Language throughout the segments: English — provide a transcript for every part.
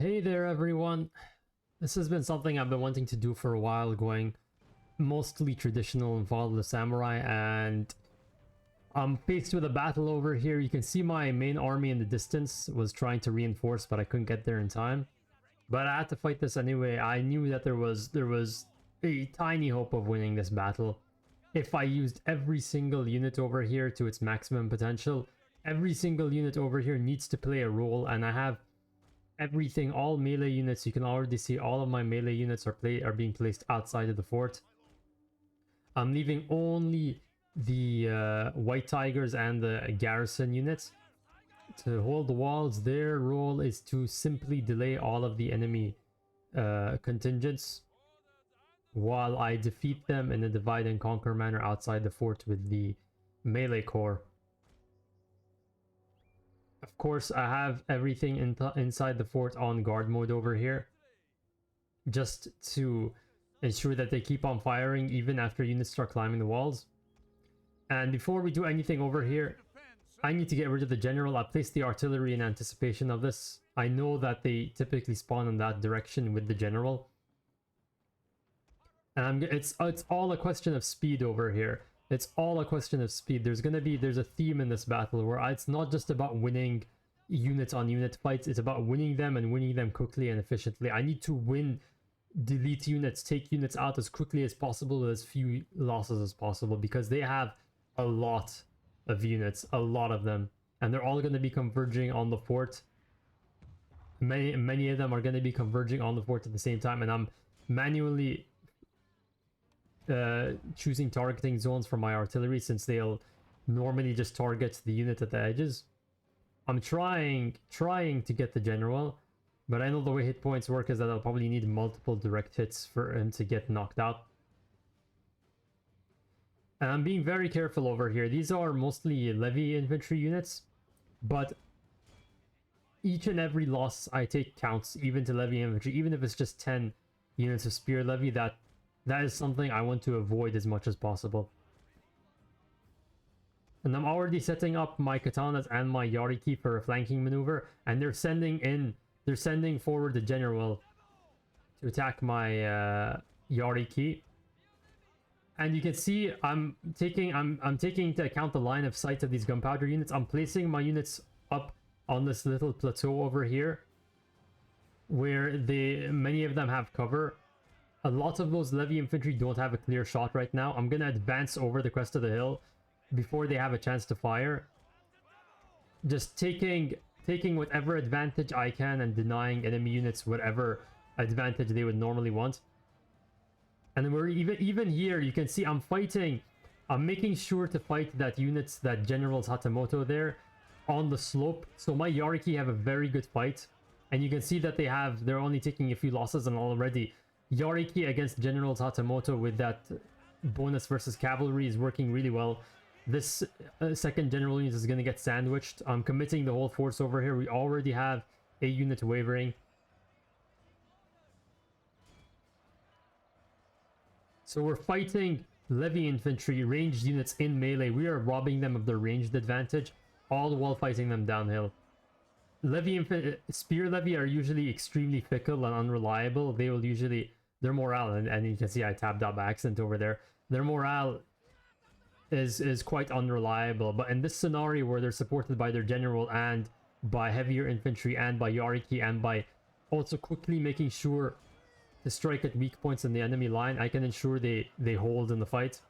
Hey there everyone! This has been something I've been wanting to do for a while, going mostly traditional and follow the samurai, and I'm faced with a battle over here. You can see my main army in the distance was trying to reinforce, but I couldn't get there in time. But I had to fight this anyway. I knew that there was a tiny hope of winning this battle if I used every single unit over here to its maximum potential. Every single unit over here needs to play a role, and I have everything, all melee units. You can already see all of my melee units are being placed outside of the fort. I'm leaving only the White Tigers and the garrison units to hold the walls. Their role is to simply delay all of the enemy contingents while I defeat them in a divide and conquer manner outside the fort with the melee core. Of course, I have everything inside the fort on guard mode over here, just to ensure that they keep on firing even after units start climbing the walls. And before we do anything over here, I need to get rid of the general. I placed the artillery in anticipation of this. I know that they typically spawn in that direction with the general. And it's all a question of speed over here. It's all a question of speed. There's a theme in this battle where it's not just about winning unit on unit fights. It's about winning them and winning them quickly and efficiently. I need to win, delete units, take units out as quickly as possible with as few losses as possible, because they have a lot of units, a lot of them, and they're all going to be converging on the fort. Many of them are going to be converging on the fort at the same time, and I'm manually choosing targeting zones for my artillery, since they'll normally just target the unit at the edges. I'm trying to get the general, but I know the way hit points work is that I'll probably need multiple direct hits for him to get knocked out. And I'm being very careful over here. These are mostly levy infantry units, but each and every loss I take counts, even to levy infantry, even if it's just 10 units of spear levy. That is something I want to avoid as much as possible. And I'm already setting up my katanas and my yariki for a flanking maneuver, and they're sending forward the general to attack my yariki. And you can see I'm taking into account the line of sight of these gunpowder units. I'm placing my units up on this little plateau over here, where many of them have cover. A lot of those levy infantry don't have a clear shot right now. I'm gonna advance over the crest of the hill before they have a chance to fire. Just taking whatever advantage I can and denying enemy units whatever advantage they would normally want. And we're even here, you can see I'm making sure to fight that General Satamoto there on the slope. So my Yariki have a very good fight, and you can see that they're only taking a few losses, and already Yariki against General Satamoto with that bonus versus cavalry is working really well. This second general unit is going to get sandwiched. I'm committing the whole force over here. We already have a unit wavering. So we're fighting levy infantry, ranged units in melee. We are robbing them of their ranged advantage, all while fighting them downhill. Spear levy are usually extremely fickle and unreliable. Their morale, and you can see I tabbed out by accident over there. Their morale is quite unreliable. But in this scenario where they're supported by their general and by heavier infantry and by Yariki and by also quickly making sure to strike at weak points in the enemy line, I can ensure they hold in the fight.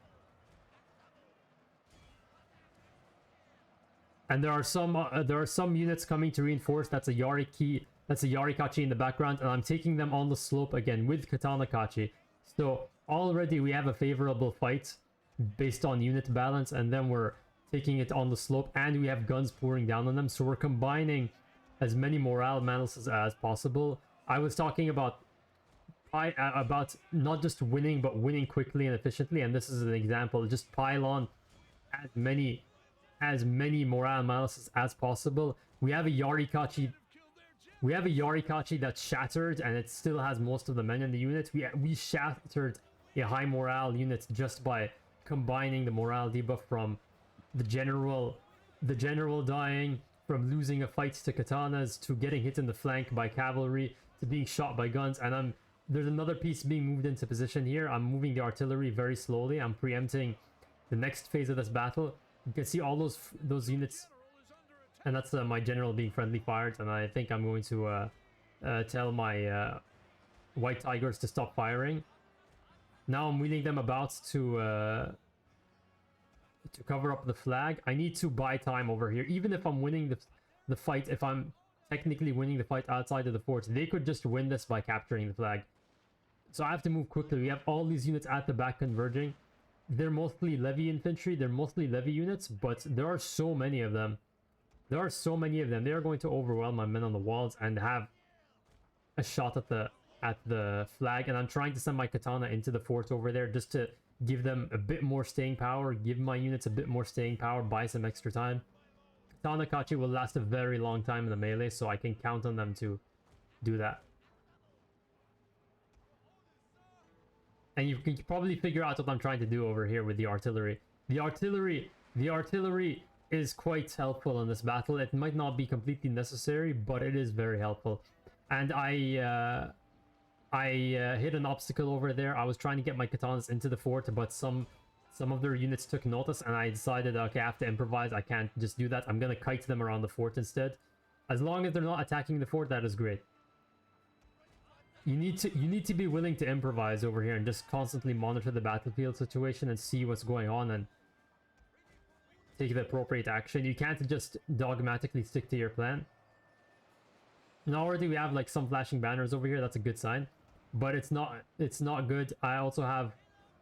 And there are some units coming to reinforce. That's a Yarikachi in the background, and I'm taking them on the slope again with Katana Kachi. So already we have a favorable fight based on unit balance, and then we're taking it on the slope, and we have guns pouring down on them. So we're combining as many morale balances as possible. I was talking about not just winning, but winning quickly and efficiently, and this is an example. Just pile on as many morale balances as possible. We have a Yarikachi that's shattered, and it still has most of the men in the unit. We shattered a high morale unit just by combining the morale debuff from the general dying, from losing a fight to katanas, to getting hit in the flank by cavalry, to being shot by guns. And there's another piece being moved into position here. I'm moving the artillery very slowly. I'm preempting the next phase of this battle. You can see all those units, and that's my general being friendly fired. And I think I'm going to tell my white tigers to stop firing. Now I'm wheeling them about to cover up the flag. I need to buy time over here. Even if I'm winning the fight, if I'm technically winning the fight outside of the fort, they could just win this by capturing the flag. So I have to move quickly. We have all these units at the back converging. They're mostly levy infantry. They're mostly levy units, but there are so many of them. There are so many of them. They are going to overwhelm my men on the walls and have a shot at the flag. And I'm trying to send my katana into the fort over there just to give them a bit more staying power, give my units a bit more staying power, buy some extra time. Katana Kachi will last a very long time in the melee, so I can count on them to do that. And you can probably figure out what I'm trying to do over here with the artillery. The artillery is quite helpful in this battle. It might not be completely necessary, but it is very helpful. And I hit an obstacle over there. I was trying to get my katanas into the fort, but some of their units took notice, and I decided, okay, I have to improvise. I can't just do that. I'm gonna kite them around the fort instead. As long as they're not attacking the fort, that is great. You need to be willing to improvise over here and just constantly monitor the battlefield situation and see what's going on and take the appropriate action. You can't just dogmatically stick to your plan. And already we have like some flashing banners over here. That's a good sign, but it's not good. I also have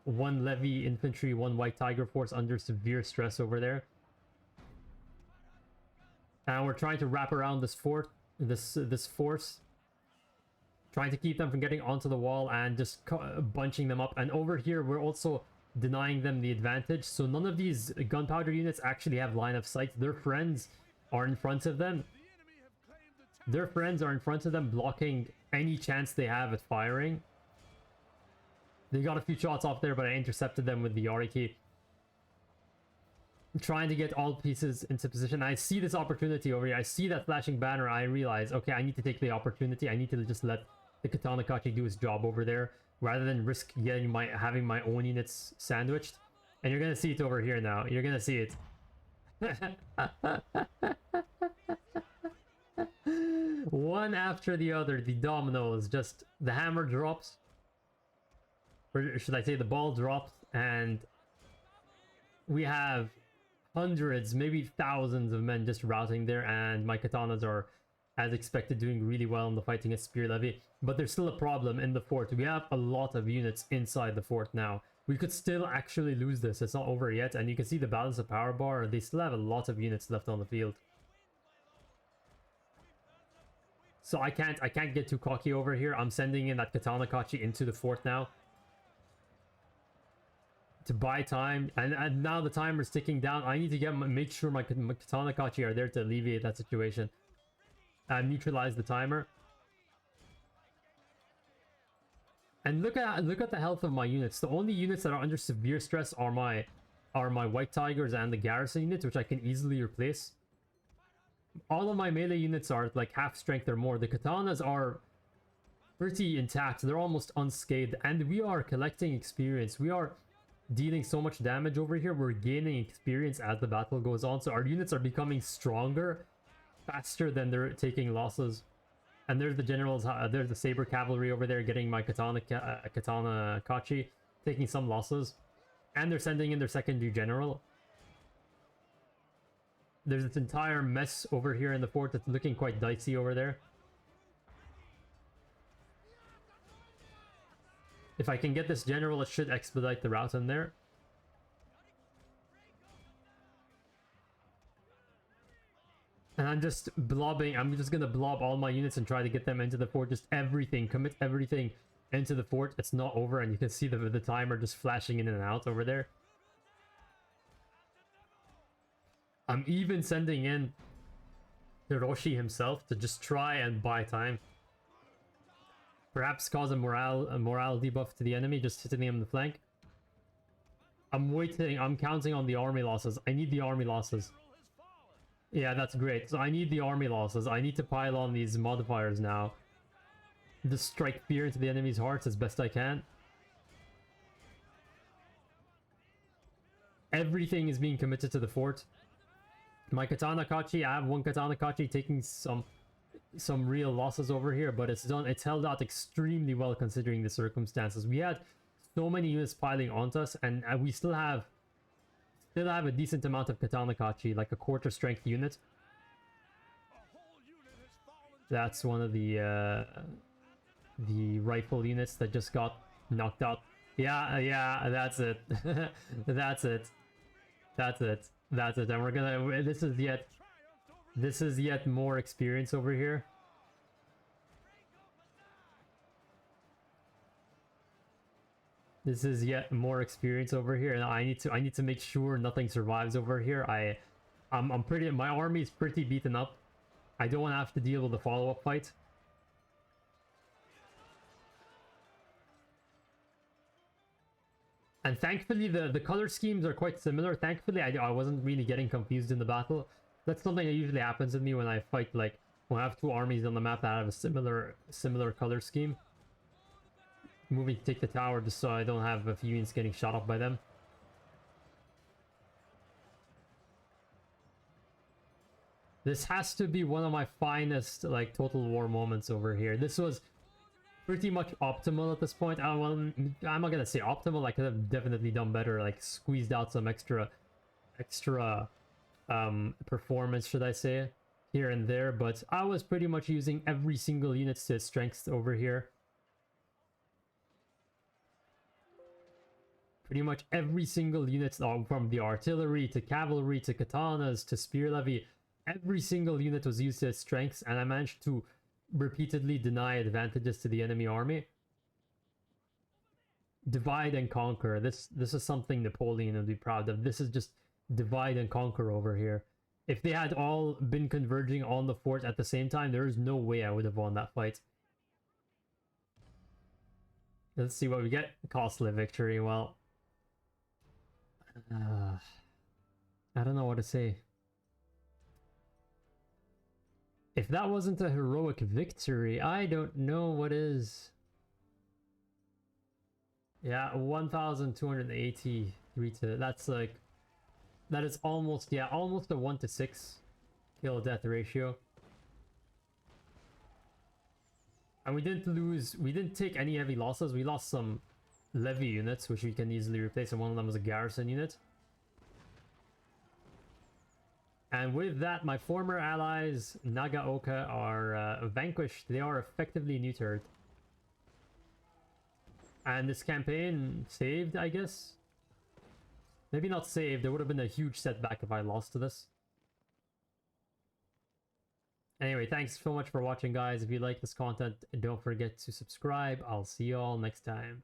one levy infantry, one white tiger force under severe stress over there, and we're trying to wrap around this fort, this force, trying to keep them from getting onto the wall and just bunching them up. And over here we're also denying them the advantage, so none of these gunpowder units actually have line of sight. Their friends are in front of them. Their friends are in front of them, blocking any chance they have at firing. They got a few shots off there, but I intercepted them with the Yariki. I'm trying to get all pieces into position. I see this opportunity over here. I see that flashing banner. I realize, okay, I need to take the opportunity. I need to just let the Katana Kachi do his job over there, rather than risk having my own units sandwiched. And you're gonna see it over here now. You're gonna see it. One after the other, the dominoes, just the hammer drops, or should I say the ball drops, and we have hundreds, maybe thousands of men just routing there, and my katanas are, as expected, doing really well in the fight against Spear Levy. But there's still a problem in the fort. We have a lot of units inside the fort now. We could still actually lose this. It's not over yet, and you can see the balance of power bar. They still have a lot of units left on the field. So I can't get too cocky over here. I'm sending in that Katana Kachi into the fort now to buy time, and now the timer's ticking down. I need to make sure my Katana Kachi are there to alleviate that situation and neutralize the timer. And look at the health of my units. The only units that are under severe stress are my white tigers and the garrison units, which I can easily replace. All of my melee units are like half strength or more. The katanas are pretty intact. They're almost unscathed, and we are collecting experience. We are dealing so much damage over here. We're gaining experience as the battle goes on, so our units are becoming stronger faster than they're taking losses. And there's the generals, there's the saber cavalry over there getting my Katana Kachi, taking some losses, and they're sending in their secondary general. There's this entire mess over here in the fort that's looking quite dicey over there. If I can get this general, it should expedite the route in there. And I'm just gonna blob all my units and try to get them into the fort. Just everything, commit everything into the fort. It's not over, and you can see the timer just flashing in and out over there. I'm even sending in Hiroshi himself to just try and buy time. Perhaps cause a morale debuff to the enemy, just hitting him in the flank. I'm waiting, I'm counting on the army losses. I need the army losses. Yeah, that's great. So I need the army losses. I need to pile on these modifiers now. Just strike fear into the enemy's hearts as best I can. Everything is being committed to the fort. My Katana Kachi, I have one Katana Kachi taking some real losses over here, but it's held out extremely well considering the circumstances. We had so many units piling onto us, and we still have a decent amount of Katana Kachi, like a quarter strength unit. That's one of the rifle units that just got knocked out. Yeah, that's it. That's it. That's it. That's it. And we're gonna. This is yet more experience over here. This is yet more experience over here, and I need to make sure nothing survives over here. My army is pretty beaten up. I don't want to have to deal with the follow-up fight. And thankfully, the color schemes are quite similar. Thankfully, I wasn't really getting confused in the battle. That's something that usually happens with me when I fight, like, when I have two armies on the map that have a similar color scheme. Moving to take the tower just so I don't have a few units getting shot up by them. This has to be one of my finest, like, Total War moments over here. This was pretty much optimal at this point. I'm not gonna say optimal. I could have definitely done better, like squeezed out some extra performance, should I say, here and there. But I was pretty much using every single unit to its strengths over here. Pretty much every single unit, from the artillery to cavalry to katanas to spear levy, every single unit was used to its strengths, and I managed to repeatedly deny advantages to the enemy army. Divide and conquer. This is something Napoleon would be proud of. This is just divide and conquer over here. If they had all been converging on the fort at the same time, there is no way I would have won that fight. Let's see what we get. Costly victory. Well, I don't know what to say. If that wasn't a heroic victory, I don't know what is. Yeah, 1,283 to... That's like... That is almost, yeah, almost a 1-to-6 kill death ratio. And we didn't take any heavy losses. We lost some levy units, which we can easily replace, and one of them was a garrison unit. And with that, my former allies, Nagaoka, are vanquished. They are effectively neutered. And this campaign saved, I guess? Maybe not saved. There would have been a huge setback if I lost to this. Anyway, thanks so much for watching, guys. If you like this content, don't forget to subscribe. I'll see you all next time.